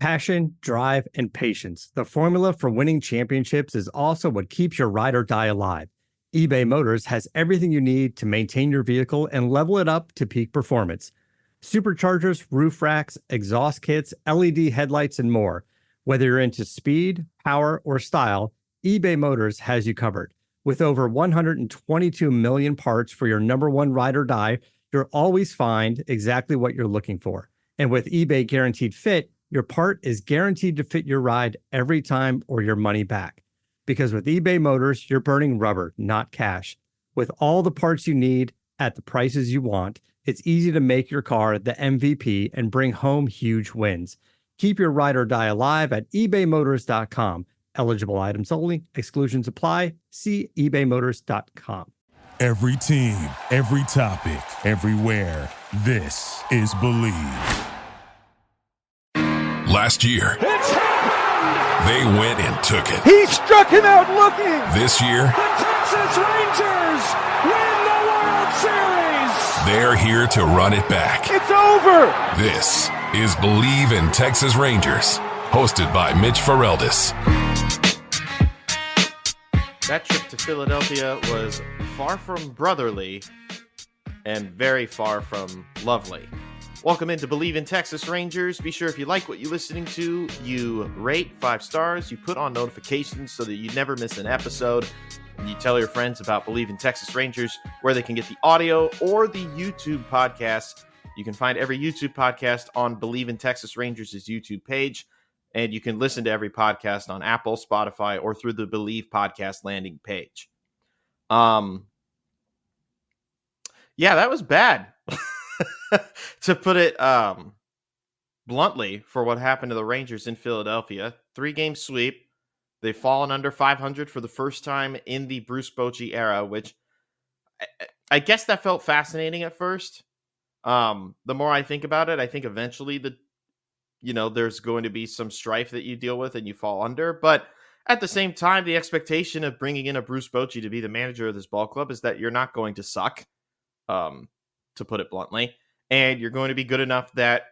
Passion, drive, and patience. The formula for winning championships is also what keeps your ride or die alive. eBay Motors has everything you need to maintain your vehicle and level it up to peak performance. Superchargers, roof racks, exhaust kits, LED headlights, and more. Whether you're into speed, power, or style, eBay Motors has you covered. With over 122 million parts for your number one ride or die, you'll always find exactly what you're looking for. And with eBay Guaranteed Fit, your part is guaranteed to fit your ride every time or your money back. Because with eBay Motors, you're burning rubber, not cash. With all the parts you need at the prices you want, it's easy to make your car the MVP and bring home huge wins. Keep your ride or die alive at ebaymotors.com. Eligible items only. Exclusions apply. See ebaymotors.com. Every team, every topic, everywhere. This is Believe. Last year, they went and took it. He struck him out looking. This year, the Texas Rangers win the World Series. They're here to run it back. It's over. This is Believe in Texas Rangers, hosted by Mitch Ferreldis. That trip to Philadelphia was far from brotherly and very far from lovely. Welcome into Believe in Texas Rangers. Be sure if you like what you're listening to, you rate 5 stars, you put on notifications so that you never miss an episode, and you tell your friends about Believe in Texas Rangers, where they can get the audio or the YouTube podcast. You can find every YouTube podcast on Believe in Texas Rangers' YouTube page, and you can listen to every podcast on Apple, Spotify, or through the Believe podcast landing page. Yeah, that was bad. To put it bluntly, for what happened to the Rangers in Philadelphia. 3-game sweep. They've fallen under 500 for the first time in the Bruce Bochy era, which I guess that felt fascinating at first. The more I think about it, I think eventually there's going to be some strife that you deal with and you fall under. But at the same time, the expectation of bringing in a Bruce Bochy to be the manager of this ball club is that you're not going to suck, to put it bluntly. And you're going to be good enough that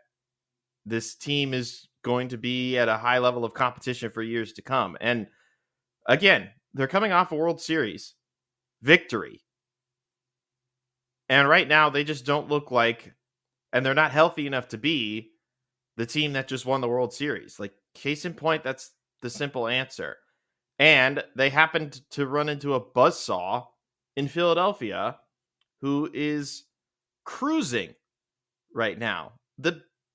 this team is going to be at a high level of competition for years to come. And again, they're coming off a World Series victory. And right now, they just don't look like, and they're not healthy enough to be the team that just won the World Series. Like, case in point, that's the simple answer. And they happened to run into a buzzsaw in Philadelphia who is cruising right now.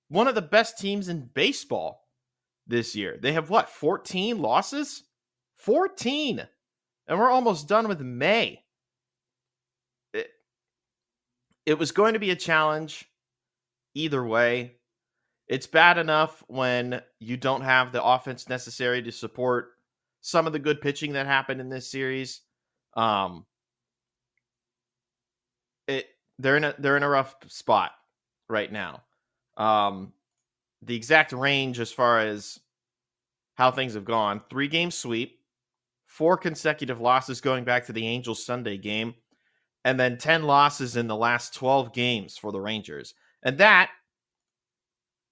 One of the best teams in baseball this year. They have 14 losses? 14! And we're almost done with May. It was going to be a challenge either way. It's bad enough when you don't have the offense necessary to support some of the good pitching that happened in this series. They're in a rough spot right now. The exact range as far as how things have gone: 3-game sweep, 4 consecutive losses going back to the Angels Sunday game, and then 10 losses in the last 12 games for the Rangers. And that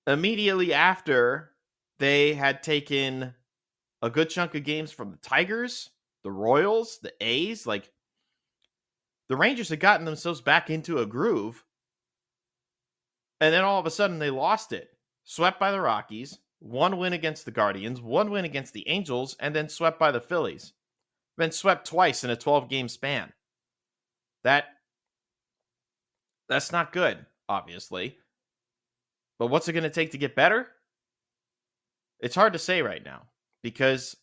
immediately after they had taken a good chunk of games from the Tigers, the Royals, the A's. Like, the Rangers had gotten themselves back into a groove. And then all of a sudden they lost it. Swept by the Rockies, 1 win against the Guardians, 1 win against the Angels, and then swept by the Phillies. Been swept twice in a 12-game span. That's not good, obviously. But what's it going to take to get better? It's hard to say right now because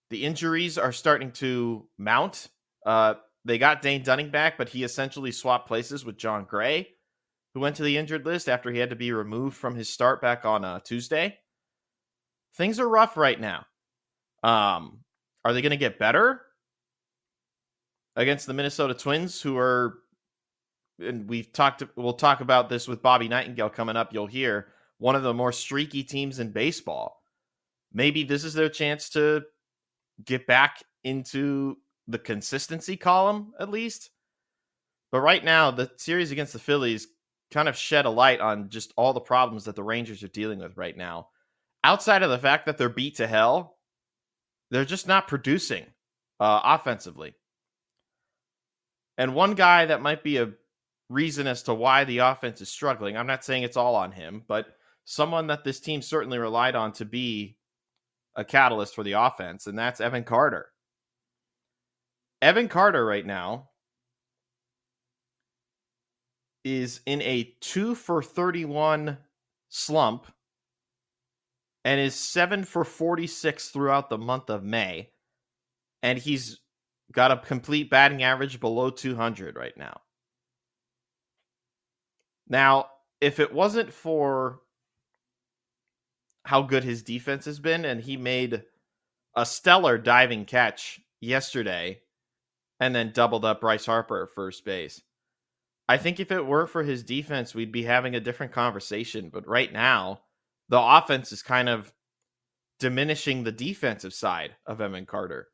the injuries are starting to mount. They got Dane Dunning back, but he essentially swapped places with John Gray, who went to the injured list after he had to be removed from his start back on Tuesday. Things are rough right now. Are they going to get better against the Minnesota Twins, who are, and we'll talk about this with Bobby Nightengale coming up, you'll hear, one of the more streaky teams in baseball. Maybe this is their chance to get back into the consistency column, at least. But right now, the series against the Phillies kind of shed a light on just all the problems that the Rangers are dealing with right now. outside of the fact that they're beat to hell, they're just not producing offensively. And one guy that might be a reason as to why the offense is struggling, I'm not saying it's all on him, but someone that this team certainly relied on to be a catalyst for the offense, and that's Evan Carter. Evan Carter right now is in a 2 for 31 slump and is 7 for 46 throughout the month of May. And he's got a complete batting average below 200 right now. Now, if it wasn't for how good his defense has been, and he made a stellar diving catch yesterday and then doubled up Bryce Harper at first base, I think if it weren't for his defense, we'd be having a different conversation. But right now, the offense is kind of diminishing the defensive side of Evan Carter.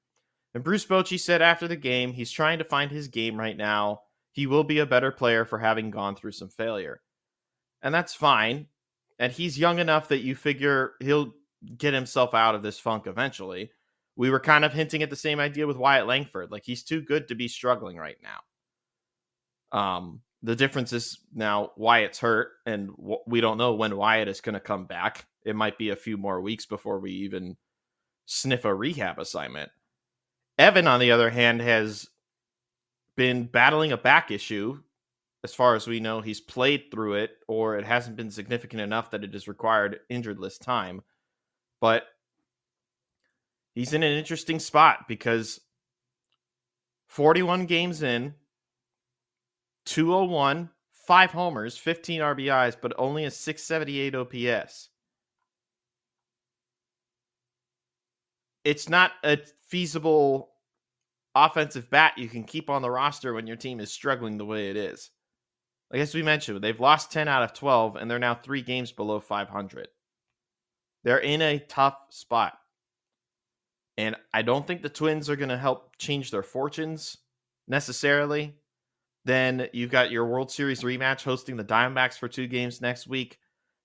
And Bruce Bochy said after the game, he's trying to find his game right now. He will be a better player for having gone through some failure. And that's fine. And he's young enough that you figure he'll get himself out of this funk eventually. We were kind of hinting at the same idea with Wyatt Langford. Like, he's too good to be struggling right now. The difference is now Wyatt's hurt, and we don't know when Wyatt is going to come back. It might be a few more weeks before we even sniff a rehab assignment. Evan, on the other hand, has been battling a back issue. As far as we know, he's played through it, or it hasn't been significant enough that it has required injured list time. But he's in an interesting spot because 41 games in, 201, 5 homers, 15 RBIs, but only a 678 OPS. It's not a feasible offensive bat you can keep on the roster when your team is struggling the way it is. Like, as we mentioned, they've lost 10 out of 12, and they're now 3 games below 500. They're in a tough spot. And I don't think the Twins are going to help change their fortunes necessarily. Then you've got your World Series rematch hosting the Diamondbacks for 2 games next week.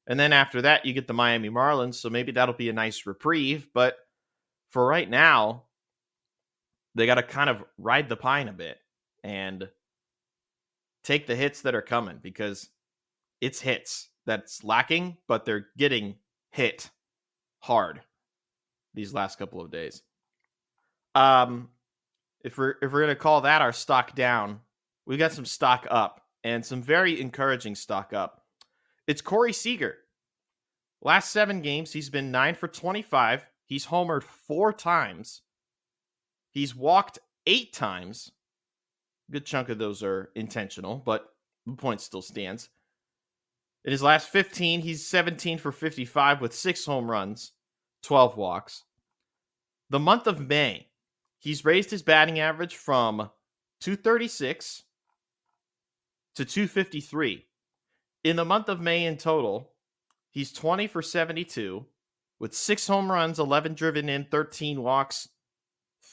And then after that, you get the Miami Marlins. So maybe that'll be a nice reprieve. But for right now, they got to kind of ride the pine a bit and take the hits that are coming, because it's hits that's lacking, but they're getting hit hard these last couple of days. If we're going to call that our stock down, we got some stock up, and some very encouraging stock up. It's Corey Seager. Last 7 games, he's been 9 for 25. He's homered 4 times. He's walked 8 times. A good chunk of those are intentional, but the point still stands. In his last 15, he's 17 for 55 with 6 home runs, 12 walks. The month of May, he's raised his batting average from 236 to 253. In the month of May in total, he's 20 for 72 with 6 home runs, 11 driven in, 13 walks,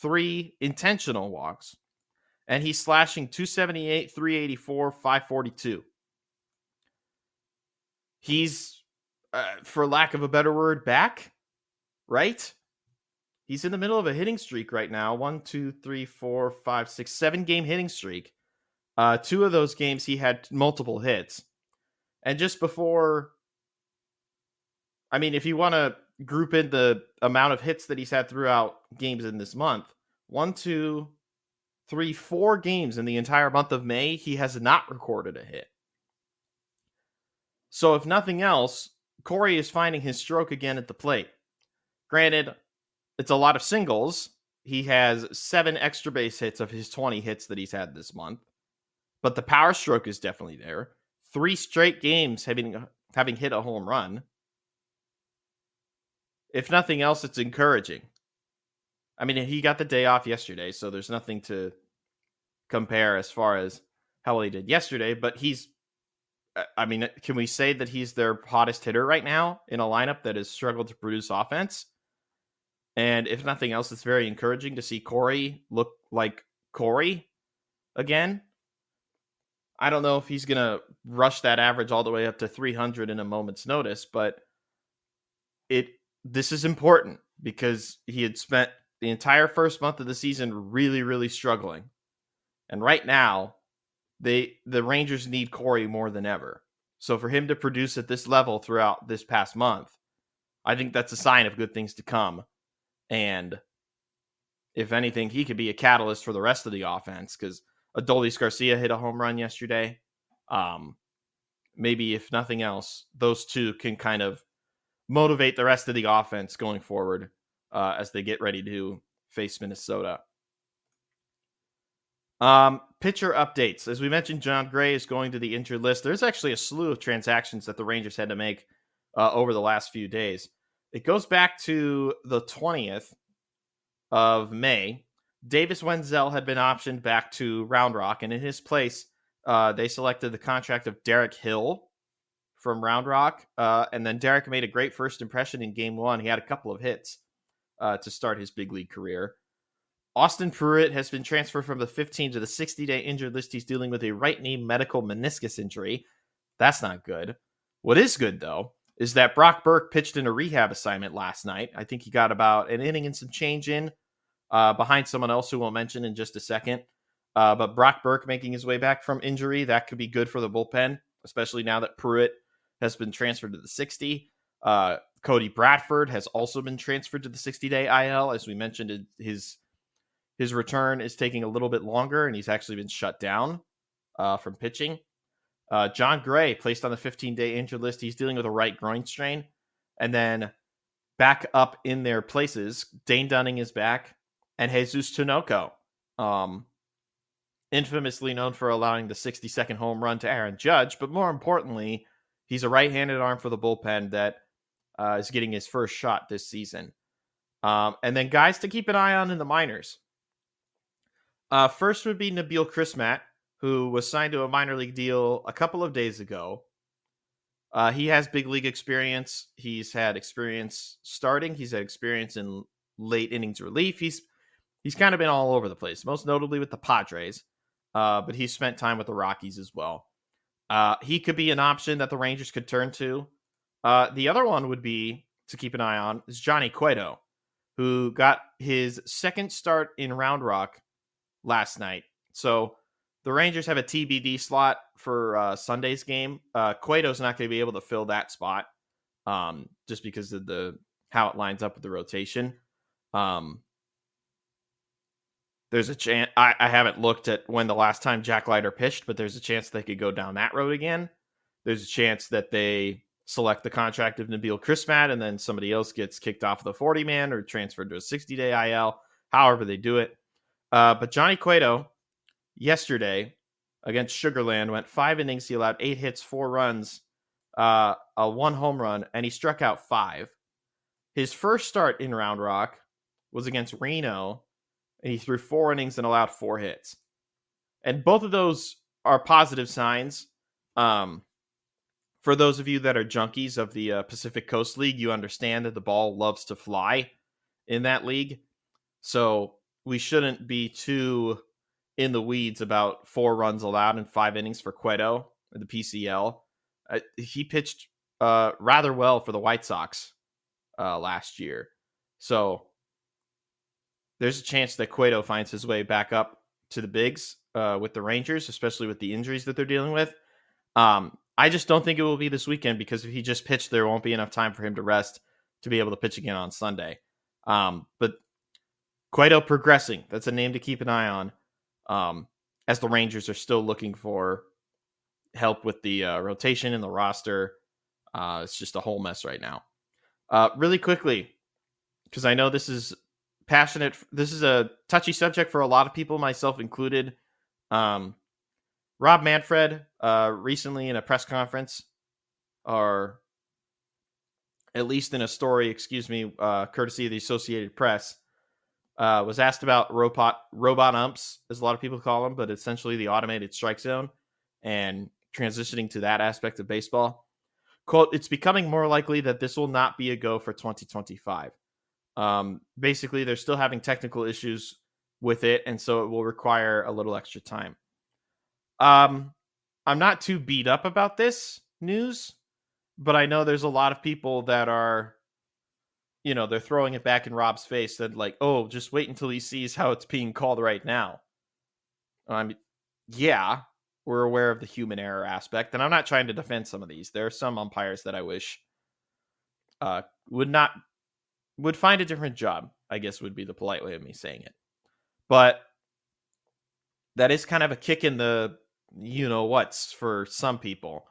3 intentional walks. And he's slashing 278, 384, 542. He's, for lack of a better word, back, right? He's in the middle of a hitting streak right now. 1, 2, 3, 4, 5, 6, 7 game hitting streak. 2 of those games he had multiple hits. And just before, I mean, if you want to group in the amount of hits that he's had throughout games in this month, 1, 2, 3, 4 games in the entire month of May, he has not recorded a hit. So if nothing else, Corey is finding his stroke again at the plate. Granted, it's a lot of singles. He has 7 extra base hits of his 20 hits that he's had this month. But the power stroke is definitely there. 3 straight games having hit a home run. If nothing else, it's encouraging. I mean, he got the day off yesterday, so there's nothing to compare as far as how well he did yesterday. But I mean, can we say that he's their hottest hitter right now in a lineup that has struggled to produce offense? And if nothing else, it's very encouraging to see Corey look like Corey again. I don't know if he's going to rush that average all the way up to 300 in a moment's notice, but it this is important because he had spent the entire first month of the season really, really struggling. And right now, the Rangers need Corey more than ever. So for him to produce at this level throughout this past month, I think that's a sign of good things to come. And if anything, he could be a catalyst for the rest of the offense because Adolis Garcia hit a home run yesterday. Maybe if nothing else, those two can kind of motivate the rest of the offense going forward as they get ready to face Minnesota. Pitcher updates. As we mentioned, John Gray is going to the injured list. There's actually a slew of transactions that the Rangers had to make over the last few days. It goes back to the 20th of May. Davis Wenzel had been optioned back to Round Rock, and in his place, they selected the contract of Derek Hill from Round Rock. And then Derek made a great first impression in Game 1. He had a couple of hits to start his big league career. Austin Pruitt has been transferred from the 15 to the 60-day injured list. He's dealing with a right knee medical meniscus injury. That's not good. What is good, though, is that Brock Burke pitched in a rehab assignment last night. I think he got about an inning and some change in behind someone else who we'll mention in just a second. But Brock Burke making his way back from injury, that could be good for the bullpen, especially now that Pruitt has been transferred to the 60. Cody Bradford has also been transferred to the 60-day IL. As we mentioned, his return is taking a little bit longer, and he's actually been shut down from pitching. John Gray placed on the 15-day injured list. He's dealing with a right groin strain. And then back up in their places, Dane Dunning is back, and Jesus Tinoco, infamously known for allowing the 60-second home run to Aaron Judge. But more importantly, he's a right-handed arm for the bullpen that is getting his first shot this season. And then guys to keep an eye on in the minors. First would be Nabil Crismatt, who was signed to a minor league deal a couple of days ago. He has big league experience. He's had experience starting. He's had experience in late innings relief. He's kind of been all over the place, most notably with the Padres, but he's spent time with the Rockies as well. He could be an option that the Rangers could turn to. The other one would be, to keep an eye on, is Johnny Cueto, who got his second start in Round Rock last night. So the Rangers have a TBD slot for Sunday's game. Cueto's not going to be able to fill that spot just because of how it lines up with the rotation. There's a chance, I haven't looked at when the last time Jack Leiter pitched, but there's a chance they could go down that road again. There's a chance that they select the contract of Nabil Crismatt and then somebody else gets kicked off the 40-man or transferred to a 60-day IL, however they do it. But Johnny Cueto, yesterday against Sugarland, went 5 innings. He allowed 8 hits, 4 runs, a 1 home run, and he struck out 5. His first start in Round Rock was against Reno, and he threw 4 innings and allowed 4 hits. And both of those are positive signs. For those of you that are junkies of the Pacific Coast League, you understand that the ball loves to fly in that league. So we shouldn't be too in the weeds about 4 runs allowed in 5 innings for Cueto in the PCL. He pitched rather well for the White Sox last year. So there's a chance that Cueto finds his way back up to the bigs with the Rangers, especially with the injuries that they're dealing with. I just don't think it will be this weekend because if he just pitched, there won't be enough time for him to rest to be able to pitch again on Sunday. But Cueto progressing, that's a name to keep an eye on as the Rangers are still looking for help with the rotation in the roster. It's just a whole mess right now. Really quickly, because I know this is passionate. This is a touchy subject for a lot of people, myself included. Rob Manfred recently in a press conference, or at least in a story, courtesy of the Associated Press, was asked about robot umps, as a lot of people call them, but essentially the automated strike zone and transitioning to that aspect of baseball. Quote, "It's becoming more likely that this will not be a go for 2025. Basically, they're still having technical issues with it, and so it will require a little extra time." I'm not too beat up about this news, but I know there's a lot of people that are they're throwing it back in Rob's face that like, oh, just wait until he sees how it's being called right now. Yeah, we're aware of the human error aspect, and I'm not trying to defend some of these. There are some umpires that I wish would find a different job, I guess would be the polite way of me saying it. But that is kind of a kick in the whats for some people.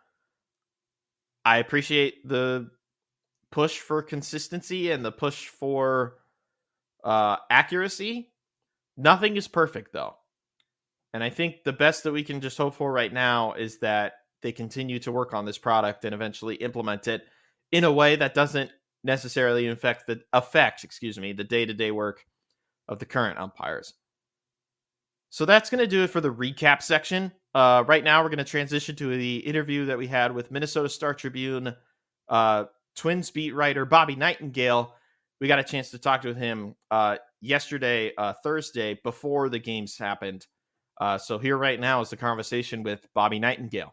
I appreciate the push for consistency and the push for accuracy. Nothing is perfect, though. And I think the best that we can just hope for right now is that they continue to work on this product and eventually implement it in a way that doesn't necessarily affect the day-to-day work of the current umpires. So that's going to do it for the recap section. Right now, we're going to transition to the interview that we had with Minnesota Star Tribune Twins beat writer Bobby Nightengale. We got a chance to talk to him yesterday, Thursday, before the games happened. So here right now is the conversation with Bobby Nightengale.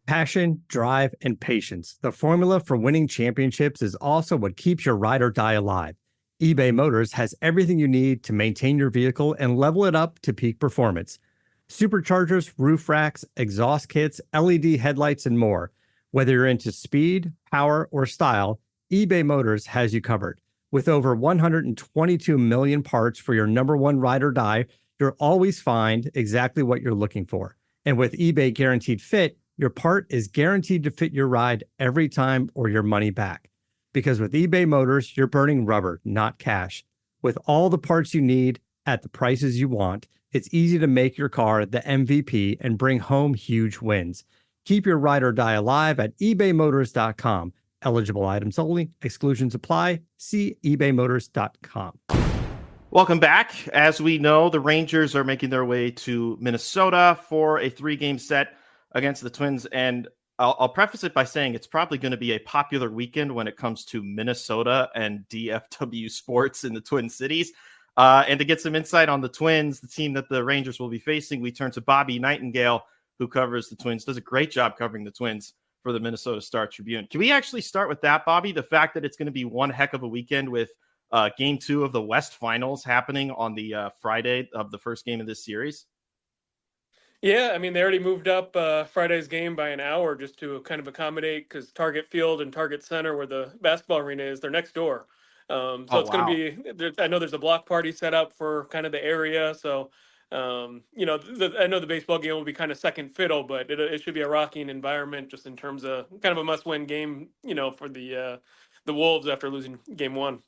Passion, drive, and patience. The formula for winning championships is also what keeps your ride or die alive. eBay Motors has everything you need to maintain your vehicle and level it up to peak performance. Superchargers, roof racks, exhaust kits, LED headlights, and more. Whether you're into speed, power, or style, eBay Motors has you covered. With over 122 million parts for your number one ride or die, you'll always find exactly what you're looking for. And with eBay Guaranteed Fit, your part is guaranteed to fit your ride every time or your money back. Because with eBay Motors, you're burning rubber, not cash. With all the parts you need at the prices you want, it's easy to make your car the MVP and bring home huge wins. Keep your ride or die alive at ebaymotors.com. Eligible items only. Exclusions apply. See ebaymotors.com. Welcome back. As we know, the Rangers are making their way to Minnesota for a 3-game set against the Twins. And I'll preface it by saying it's probably going to be a popular weekend when it comes to Minnesota and DFW sports in the Twin Cities. And to get some insight on the Twins, the team that the Rangers will be facing, we turn to Bobby Nightengale, who covers the Twins, does a great job covering the Twins for the Minnesota Star Tribune. Can we actually start with that, Bobby? The fact that it's going to be one heck of a weekend with Game 2 of the West Finals happening on the Friday of the first game of this series? Yeah, I mean, they already moved up Friday's game by an hour just to kind of accommodate, because Target Field and Target Center, where the basketball arena is, they're next door. So it's going to be, I know there's a block party set up for kind of the area. So, I know the baseball game will be kind of second fiddle, but it should be a rocking environment just in terms of kind of a must-win game, for the Wolves after losing game 1.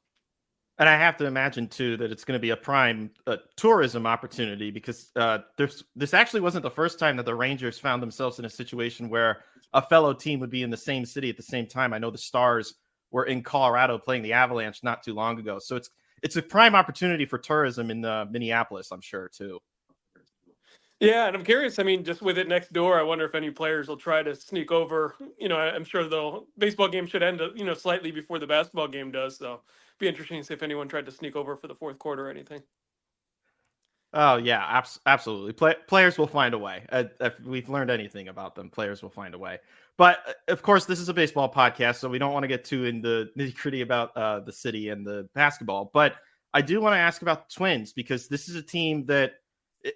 And I have to imagine, too, that it's going to be a prime tourism opportunity, because this actually wasn't the first time that the Rangers found themselves in a situation where a fellow team would be in the same city at the same time. I know the Stars were in Colorado playing the Avalanche not too long ago. So it's a prime opportunity for tourism in Minneapolis, I'm sure, too. Yeah, and I'm curious. I mean, just with it next door, I wonder if any players will try to sneak over. I'm sure the baseball game should end, slightly before the basketball game does. So be interesting to see if anyone tried to sneak over for the fourth quarter or anything. Oh, yeah, absolutely. Players will find a way. If we've learned anything about them, players will find a way. But, of course, this is a baseball podcast, so we don't want to get too into nitty-gritty about the city and the basketball. But I do want to ask about the Twins, because this is a team that,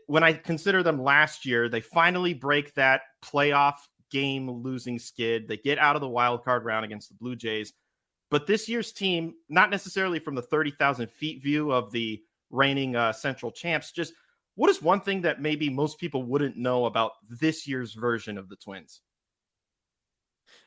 when I consider them last year, they finally break that playoff game losing skid. They get out of the wild card round against the Blue Jays. But this year's team, not necessarily from the 30,000 feet view of the reigning Central champs, just what is one thing that maybe most people wouldn't know about this year's version of the Twins?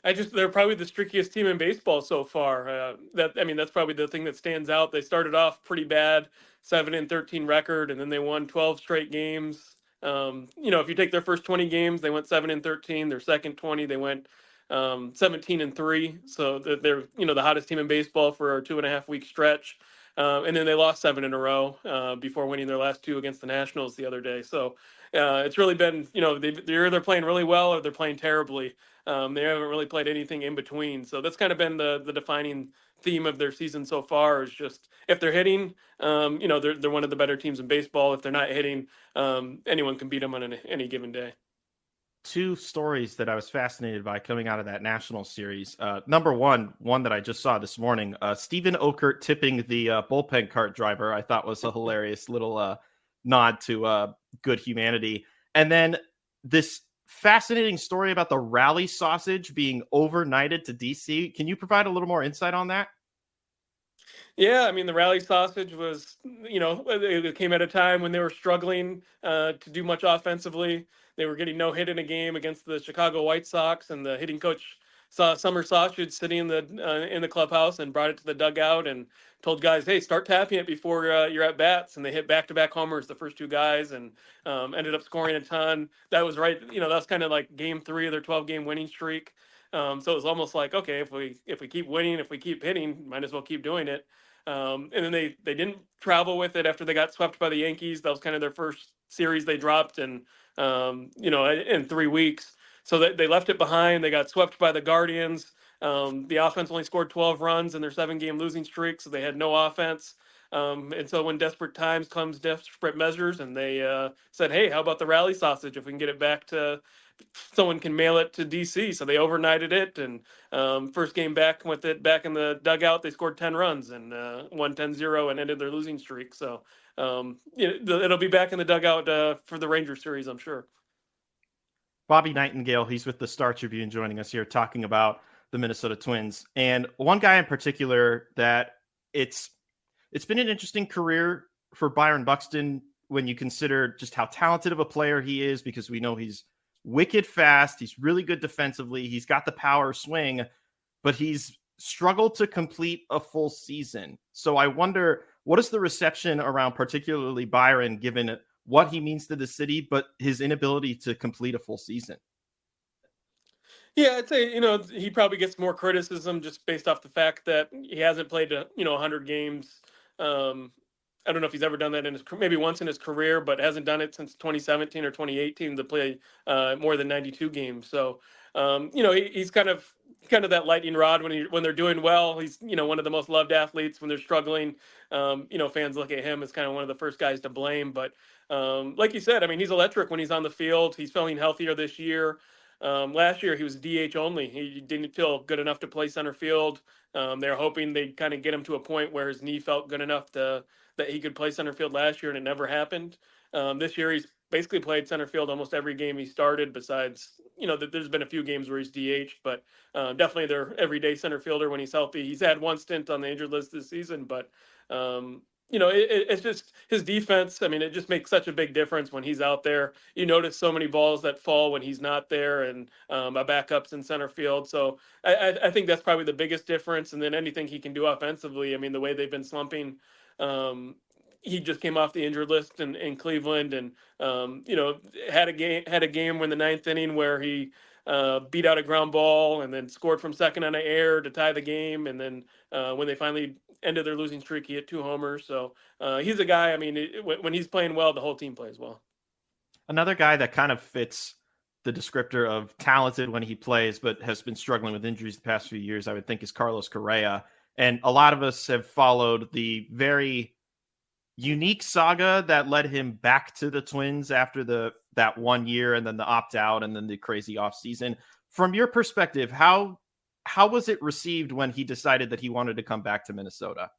They're probably the streakiest team in baseball so far. That's probably the thing that stands out. They started off pretty bad, 7-13 record, and then they won 12 straight games. If you take their first 20 games, they went 7-13. Their second 20, they went 17-3. So they're the hottest team in baseball for a 2.5 week stretch. And then they lost 7 in a row before winning their last 2 against the Nationals the other day. So it's really been, they're either playing really well or they're playing terribly. They haven't really played anything in between. So that's kind of been the defining theme of their season so far, is just if they're hitting, they're one of the better teams in baseball. If they're not hitting, anyone can beat them on any given day. two stories that I was fascinated by coming out of that national series. Number one that I just saw this morning, Stephen Okert tipping the bullpen cart driver, I thought was a hilarious little nod to good humanity. And then this fascinating story about the rally sausage being overnighted to DC. Can you provide a little more insight on that? Yeah, I mean, the rally sausage was, it came at a time when they were struggling to do much offensively. They were getting no hit in a game against the Chicago White Sox, and the hitting coach saw Summer Sausage sitting in the clubhouse and brought it to the dugout and told guys, "Hey, start tapping it before you're at bats." And they hit back-to-back homers, the first two guys, and ended up scoring a ton. That was right. That's kind of like game three of their 12-game winning streak. So it was almost like, okay, if we keep winning, if we keep hitting, might as well keep doing it. And then they didn't travel with it after they got swept by the Yankees. That was kind of their first series they dropped in 3 weeks. So they left it behind. They got swept by the Guardians. The offense only scored 12 runs in their 7-game losing streak, so they had no offense. And so when desperate times comes desperate measures, and they said, "Hey, how about the rally sausage? If we can get it back to someone can mail it to DC." So they overnighted it, and first game back with it back in the dugout, they scored 10 runs and won 10-0 and ended their losing streak. So it'll be back in the dugout for the Rangers series, I'm sure. Bobby Nightengale, he's with the Star Tribune, joining us here talking about the Minnesota Twins. And one guy in particular that it's been an interesting career for Byron Buxton when you consider just how talented of a player he is, because we know he's wicked fast. He's really good defensively. He's got the power swing, but he's struggled to complete a full season. So I wonder, what is the reception around particularly Byron, given what he means to the city, but his inability to complete a full season? Yeah, I'd say, he probably gets more criticism just based off the fact that he hasn't played, 100 games. I don't know if he's ever done that maybe once in his career, but hasn't done it since 2017 or 2018 to play more than 92 games. So, he's kind of that lightning rod when they're doing well. He's, one of the most loved athletes. When they're struggling, fans look at him as kind of one of the first guys to blame. But like you said, I mean, he's electric when he's on the field. He's feeling healthier this year. Last year, he was DH only. He didn't feel good enough to play center field. They're hoping they'd kind of get him to a point where his knee felt good enough that he could play center field last year, and it never happened. This year, he's basically played center field almost every game he started, besides, there's been a few games where he's DH, but definitely their everyday center fielder when he's healthy. He's had one stint on the injured list this season, but it's just his defense. I mean, it just makes such a big difference when he's out there. You notice so many balls that fall when he's not there, and a backup's in center field. So I think that's probably the biggest difference. And then anything he can do offensively. I mean, the way they've been slumping, he just came off the injured list in Cleveland, and had a game in the ninth inning where he beat out a ground ball and then scored from second on an air to tie the game. And then when they finally ended their losing streak, he hit 2 homers. So he's a guy, I mean, when he's playing well, the whole team plays well. Another guy that kind of fits the descriptor of talented when he plays, but has been struggling with injuries the past few years, I would think, is Carlos Correa. And a lot of us have followed the very unique saga that led him back to the Twins after that 1 year, and then the opt-out, and then the crazy offseason. From your perspective, how was it received when he decided that he wanted to come back to Minnesota?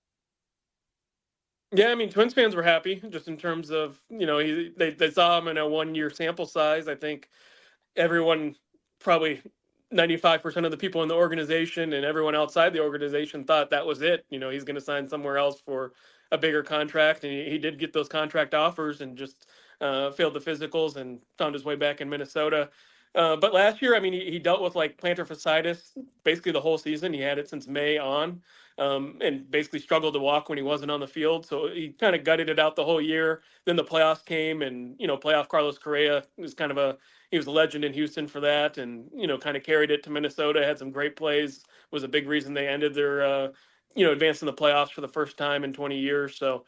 Yeah, I mean, Twins fans were happy, just in terms of, they saw him in a 1-year sample size. I think everyone, probably 95% of the people in the organization and everyone outside the organization, thought that was it. He's going to sign somewhere else for a bigger contract. And he did get those contract offers, and just failed the physicals and found his way back in Minnesota. But last year, I mean, he dealt with like plantar fasciitis basically the whole season. He had it since May on, and basically struggled to walk when he wasn't on the field. So he kind of gutted it out the whole year. Then the playoffs came, and, playoff Carlos Correa was he was a legend in Houston for that, and, kind of carried it to Minnesota, had some great plays, was a big reason they ended their, advanced in the playoffs for the first time in 20 years. So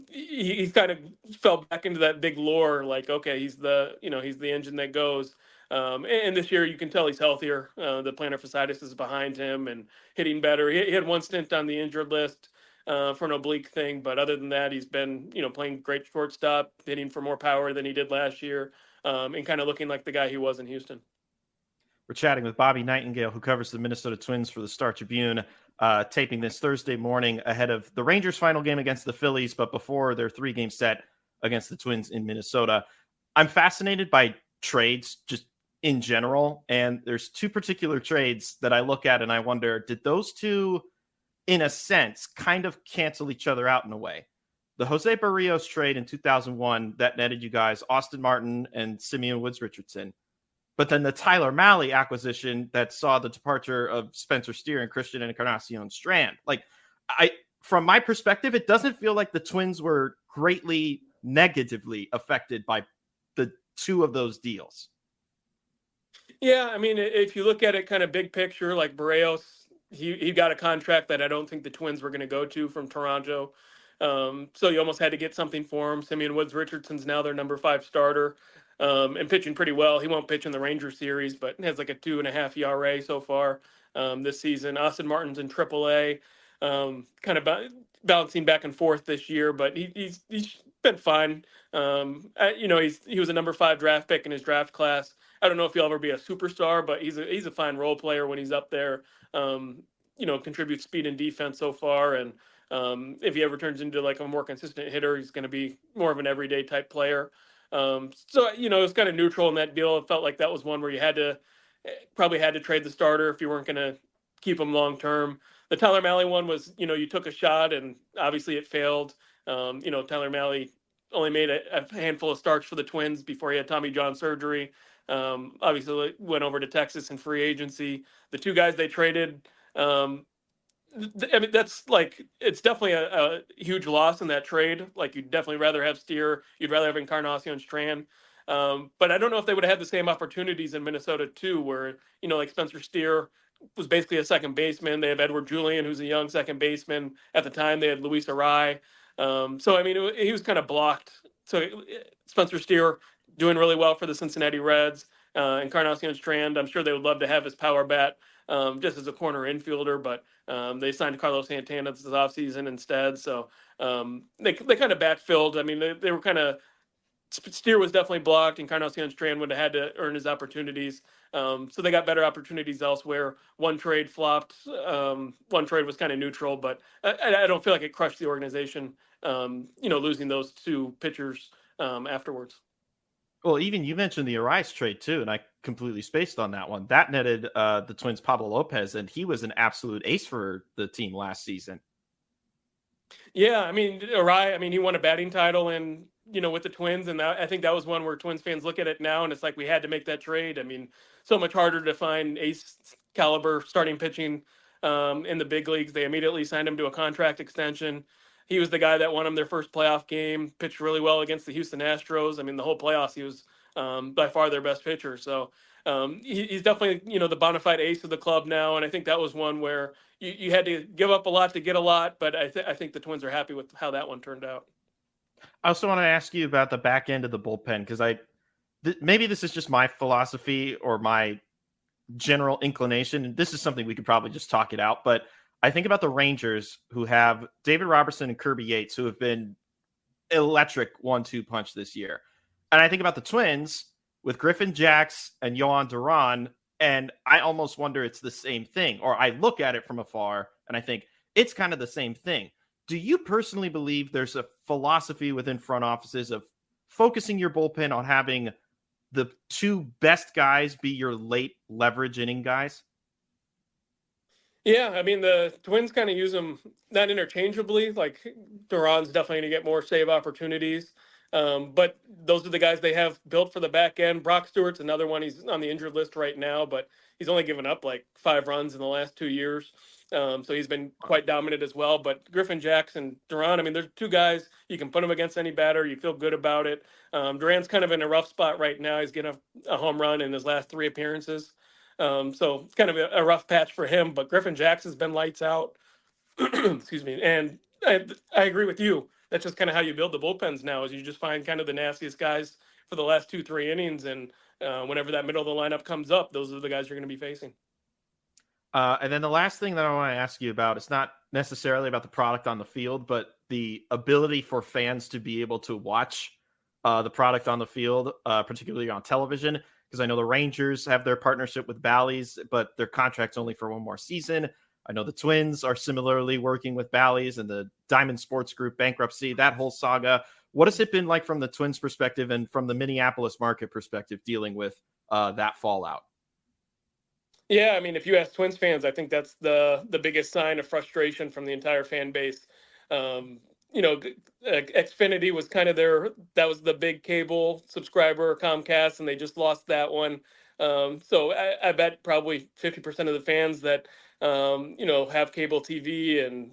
he kind of fell back into that big lore, like, okay, he's the engine that goes. And this year you can tell he's healthier. The plantar fasciitis is behind him and hitting better. He had one stint on the injured list for an oblique thing, but other than that, he's been, playing great shortstop, hitting for more power than he did last year. and kind of looking like the guy he was in Houston. We're chatting with Bobby Nightengale, who covers the Minnesota Twins for the Star Tribune, taping this Thursday morning ahead of the Rangers' final game against the Phillies, but before their 3-game set against the Twins in Minnesota. I'm fascinated by trades just in general, and there's 2 particular trades that I look at and I wonder, did those 2, in a sense, kind of cancel each other out in a way? The Jose Barrios trade in 2001 that netted you guys Austin Martin and Simeon Woods Richardson. But then the Tyler Mahle acquisition that saw the departure of Spencer Steer and Christian Encarnacion Strand. Like, from my perspective, it doesn't feel like the Twins were greatly negatively affected by the 2 of those deals. Yeah, I mean, if you look at it kind of big picture, like Barrios, he got a contract that I don't think the Twins were going to go to from Toronto. So you almost had to get something for him. Simeon Woods Richardson's now their number 5 starter. And pitching pretty well. He won't pitch in the Rangers series, but has like a 2.5 ERA so far this season. Austin Martin's in AAA, kind of bouncing back and forth this year, but he's been fine. He was a number 5 draft pick in his draft class. I don't know if he'll ever be a superstar, but he's a fine role player when he's up there. Contributes speed and defense so far, and if he ever turns into like a more consistent hitter, he's going to be more of an everyday type player. It was kind of neutral in that deal. It felt like that was one where you probably had to trade the starter if you weren't going to keep him long term. The Tyler Mahle one was, you took a shot and obviously it failed. Tyler Mahle only made a handful of starts for the Twins before he had Tommy John surgery. Obviously went over to Texas in free agency. The 2 guys they traded, it's definitely a huge loss in that trade. Like, you'd definitely rather have Steer. You'd rather have Encarnacion Strand. But I don't know if they would have had the same opportunities in Minnesota too, where, like Spencer Steer was basically a second baseman. They have Edward Julian, who's a young second baseman. At the time, they had Luis Arai. He was kind of blocked. So Spencer Steer doing really well for the Cincinnati Reds. Encarnacion Strand, I'm sure they would love to have his power bat just as a corner infielder, but they signed Carlos Santana this offseason instead. So they kind of backfilled. I mean, they were kind of, Steer was definitely blocked, and Encarnacion Strand would have had to earn his opportunities. So they got better opportunities elsewhere. One trade flopped. One trade was kind of neutral, but I don't feel like it crushed the organization, losing those 2 pitchers afterwards. Well, even you mentioned the Arise trade too, and I completely spaced on that one. That netted the Twins Pablo Lopez, and he was an absolute ace for the team last season. Yeah, I mean, Arai, he won a batting title with the Twins, and I think that was one where Twins fans look at it now, and it's like we had to make that trade. I mean, so much harder to find ace caliber starting pitching in the big leagues. They immediately signed him to a contract extension. He was the guy that won them their first playoff game, pitched really well against the Houston Astros. I mean, the whole playoffs, he was by far their best pitcher. So he's definitely, the bona fide ace of the club now. And I think that was one where you had to give up a lot to get a lot. But I think the Twins are happy with how that one turned out. I also want to ask you about the back end of the bullpen, because maybe this is just my philosophy or my general inclination. And this is something we could probably just talk it out. But I think about the Rangers, who have David Robertson and Kirby Yates, who have been electric 1-2 punch this year. And I think about the Twins with Griffin Jax and Yohan Duran, and I almost wonder it's the same thing. Or I look at it from afar and I think it's kind of the same thing. Do you personally believe there's a philosophy within front offices of focusing your bullpen on having the 2 best guys be your late leverage inning guys? Yeah, I mean, the Twins kind of use them not interchangeably. Like, Duran's definitely going to get more save opportunities. But those are the guys they have built for the back end. Brock Stewart's another one. He's on the injured list right now, but he's only given up like 5 runs in the last 2 years. So he's been quite dominant as well. But Griffin Jackson, Duran, there's 2 guys. You can put them against any batter. You feel good about it. Duran's kind of in a rough spot right now. He's getting a home run in his last 3 appearances. So it's kind of a rough patch for him. But Griffin Jackson's been lights out. Excuse me. And I agree with you. That's just kind of how you build the bullpens now, is you just find kind of the nastiest guys for the last 2-3 innings. And whenever that middle of the lineup comes up, those are the guys you're going to be facing. And then the last thing that I want to ask you about, it's not necessarily about the product on the field, but the ability for fans to be able to watch the product on the field, particularly on television, because I know the Rangers have their partnership with Bally's, but their contract's only for one more season. I know the Twins are similarly working with Bally's and the Diamond Sports Group bankruptcy, that whole saga. What has it been like from the Twins perspective and from the Minneapolis market perspective dealing with that fallout? Yeah, I mean, if you ask Twins fans, I think that's the biggest sign of frustration from the entire fan base. Xfinity was kind of that was the big cable subscriber, Comcast, and they just lost that one. So I bet probably 50% of the fans that, have cable TV, and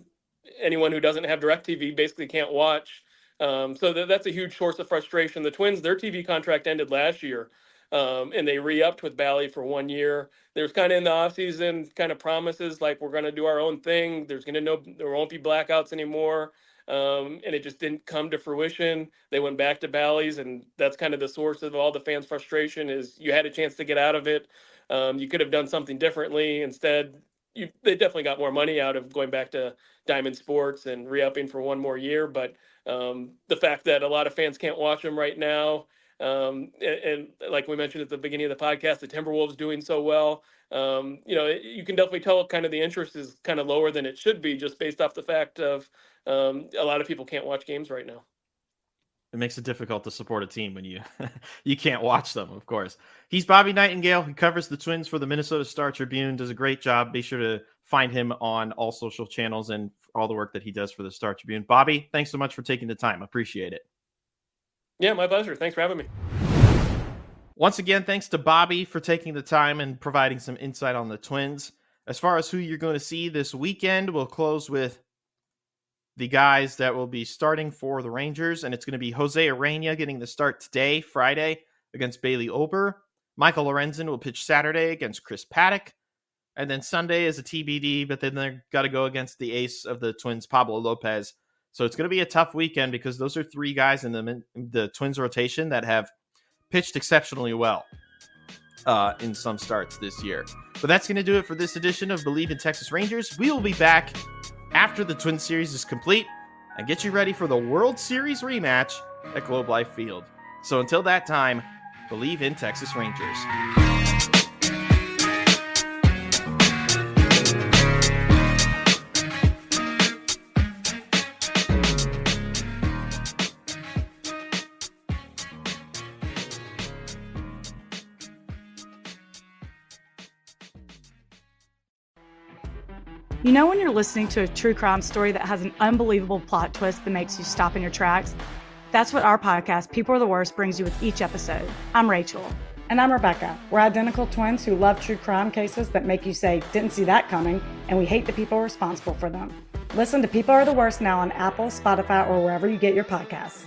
anyone who doesn't have DirecTV basically can't watch. So that's a huge source of frustration. The Twins, their TV contract ended last year, and they re-upped with Bally for 1 year. There's kind of in the offseason kind of promises like we're going to do our own thing. There won't be blackouts anymore. And it just didn't come to fruition. They went back to Bally's, and that's kind of the source of all the fans' frustration is you had a chance to get out of it. You could have done something differently. Instead, they definitely got more money out of going back to Diamond Sports and re-upping for one more year. But the fact that a lot of fans can't watch them right now, and like we mentioned at the beginning of the podcast, the Timberwolves doing so well. You can definitely tell kind of the interest is kind of lower than it should be just based off the fact of a lot of people can't watch games right now. It makes it difficult to support a team when you you can't watch them, of course. He's Bobby Nightengale. He covers the Twins for the Minnesota Star-Tribune, does a great job. Be sure to find him on all social channels and all the work that he does for the Star-Tribune. Bobby, thanks so much for taking the time. Appreciate it. Yeah, my pleasure. Thanks for having me. Once again, thanks to Bobby for taking the time and providing some insight on the Twins. As far as who you're going to see this weekend, we'll close with the guys that will be starting for the Rangers, and it's going to be Jose Urena getting the start today, Friday, against Bailey Ober. Michael Lorenzen will pitch Saturday against Chris Paddock, and then Sunday is a TBD, but then they've got to go against the ace of the Twins, Pablo Lopez. So it's going to be a tough weekend because those are three guys in the Twins rotation that have pitched exceptionally well in some starts this year. But that's going to do it for this edition of Believe in Texas Rangers. We will be back after the Twins series is complete and get you ready for the World Series rematch at Globe Life Field. So until that time, believe in Texas Rangers. You know when you're listening to a true crime story that has an unbelievable plot twist that makes you stop in your tracks? That's what our podcast, People Are the Worst, brings you with each episode. I'm Rachel. And I'm Rebecca. We're identical twins who love true crime cases that make you say, didn't see that coming, and we hate the people responsible for them. Listen to People Are the Worst now on Apple, Spotify, or wherever you get your podcasts.